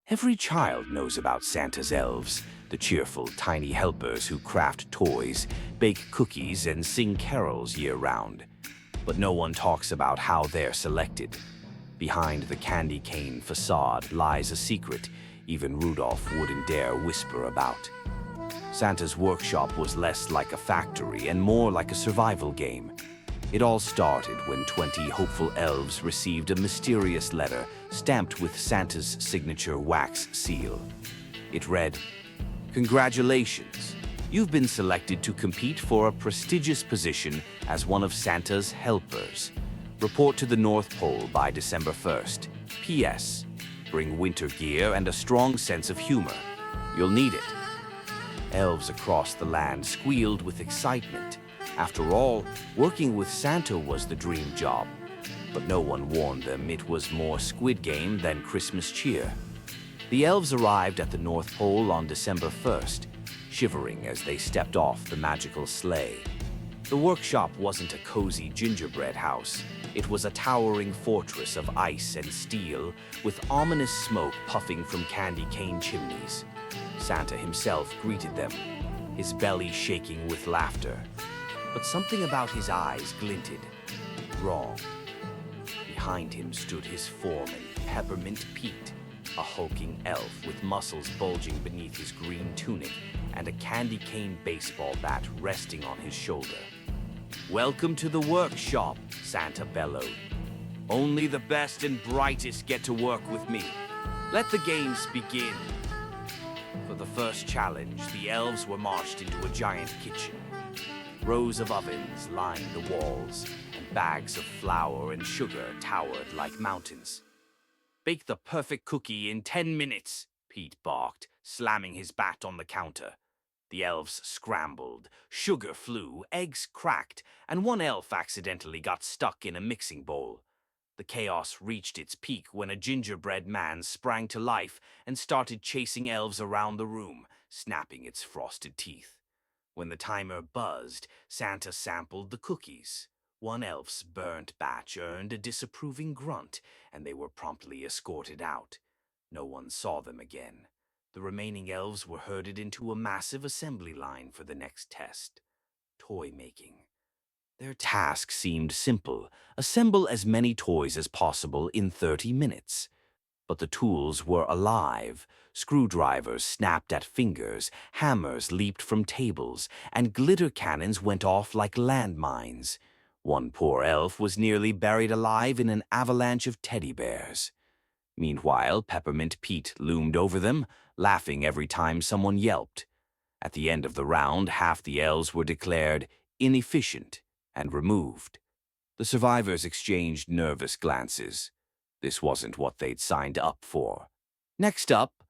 Every child knows about Santa's elves, the cheerful, tiny helpers who craft toys, bake cookies, and sing carols year-round. But no one talks about how they're selected. Behind the candy cane facade lies a secret even Rudolph wouldn't dare whisper about. Santa's workshop was less like a factory and more like a survival game. It all started when 20 hopeful elves received a mysterious letter stamped with Santa's signature wax seal. It read, "Congratulations! You've been selected to compete for a prestigious position as one of Santa's helpers. Report to the North Pole by December 1st. P.S. Bring winter gear and a strong sense of humor. You'll need it." Elves across the land squealed with excitement. After all, working with Santa was the dream job. But no one warned them it was more Squid Game than Christmas cheer. The elves arrived at the North Pole on December 1st, shivering as they stepped off the magical sleigh. The workshop wasn't a cozy gingerbread house. It was a towering fortress of ice and steel, with ominous smoke puffing from candy cane chimneys. Santa himself greeted them, his belly shaking with laughter. But something about his eyes glinted. Wrong. Behind him stood his foreman, Peppermint Pete, a hulking elf with muscles bulging beneath his green tunic and a candy cane baseball bat resting on his shoulder. "Welcome to the workshop," Santa bellowed. "Only the best and brightest get to work with me. Let the games begin." For the first challenge, the elves were marched into a giant kitchen. Rows of ovens lined the walls, and bags of flour and sugar towered like mountains. "Bake the perfect cookie in 10 minutes, Pete barked, slamming his bat on the counter. The elves scrambled, sugar flew, eggs cracked, and one elf accidentally got stuck in a mixing bowl. The chaos reached its peak when a gingerbread man sprang to life and started chasing elves around the room, snapping its frosted teeth. When the timer buzzed, Santa sampled the cookies. One elf's burnt batch earned a disapproving grunt, and they were promptly escorted out. No one saw them again. The remaining elves were herded into a massive assembly line for the next test: toy making. Their task seemed simple: assemble as many toys as possible in 30 minutes. But the tools were alive. Screwdrivers snapped at fingers, hammers leaped from tables, and glitter cannons went off like landmines. One poor elf was nearly buried alive in an avalanche of teddy bears. Meanwhile, Peppermint Pete loomed over them, laughing every time someone yelped. At the end of the round, half the elves were declared inefficient and removed. The survivors exchanged nervous glances. This wasn't what they'd signed up for. "Next up,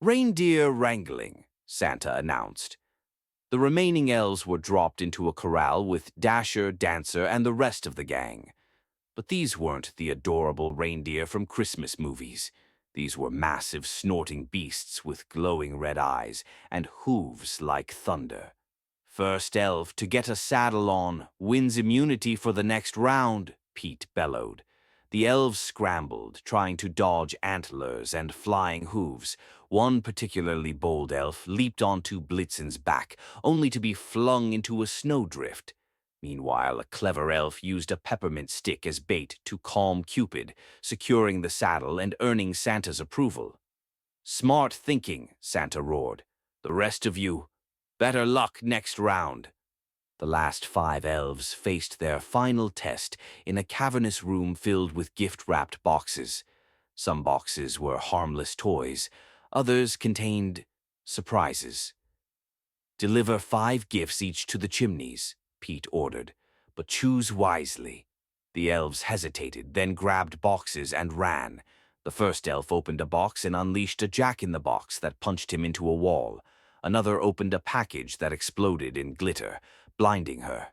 reindeer wrangling," Santa announced. The remaining elves were dropped into a corral with Dasher, Dancer, and the rest of the gang. But these weren't the adorable reindeer from Christmas movies. These were massive, snorting beasts with glowing red eyes and hooves like thunder. "First elf to get a saddle on wins immunity for the next round," Pete bellowed. The elves scrambled, trying to dodge antlers and flying hooves. One particularly bold elf leaped onto Blitzen's back, only to be flung into a snowdrift. Meanwhile, a clever elf used a peppermint stick as bait to calm Cupid, securing the saddle and earning Santa's approval. "Smart thinking," Santa roared. "The rest of you, better luck next round." The last 5 elves faced their final test in a cavernous room filled with gift-wrapped boxes. Some boxes were harmless toys, others contained surprises. "Deliver 5 gifts each to the chimneys," Pete ordered, "but choose wisely." The elves hesitated, then grabbed boxes and ran. The first elf opened a box and unleashed a jack-in-the-box that punched him into a wall. Another opened a package that exploded in glitter, blinding her.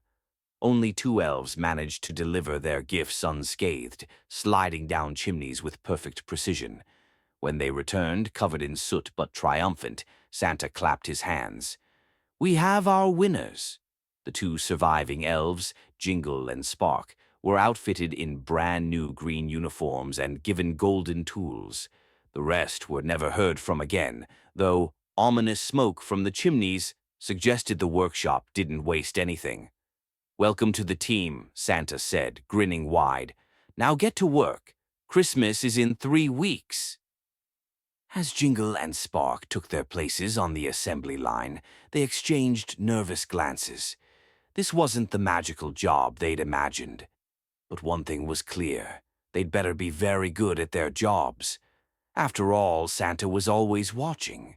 Only 2 elves managed to deliver their gifts unscathed, sliding down chimneys with perfect precision. When they returned, covered in soot but triumphant, Santa clapped his hands. "We have our winners." The 2 surviving elves, Jingle and Spark, were outfitted in brand-new green uniforms and given golden tools. The rest were never heard from again, though ominous smoke from the chimneys suggested the workshop didn't waste anything. "Welcome to the team," Santa said, grinning wide. "Now get to work. Christmas is in 3 weeks." As Jingle and Spark took their places on the assembly line, they exchanged nervous glances. This wasn't the magical job they'd imagined. But one thing was clear: they'd better be very good at their jobs. After all, Santa was always watching.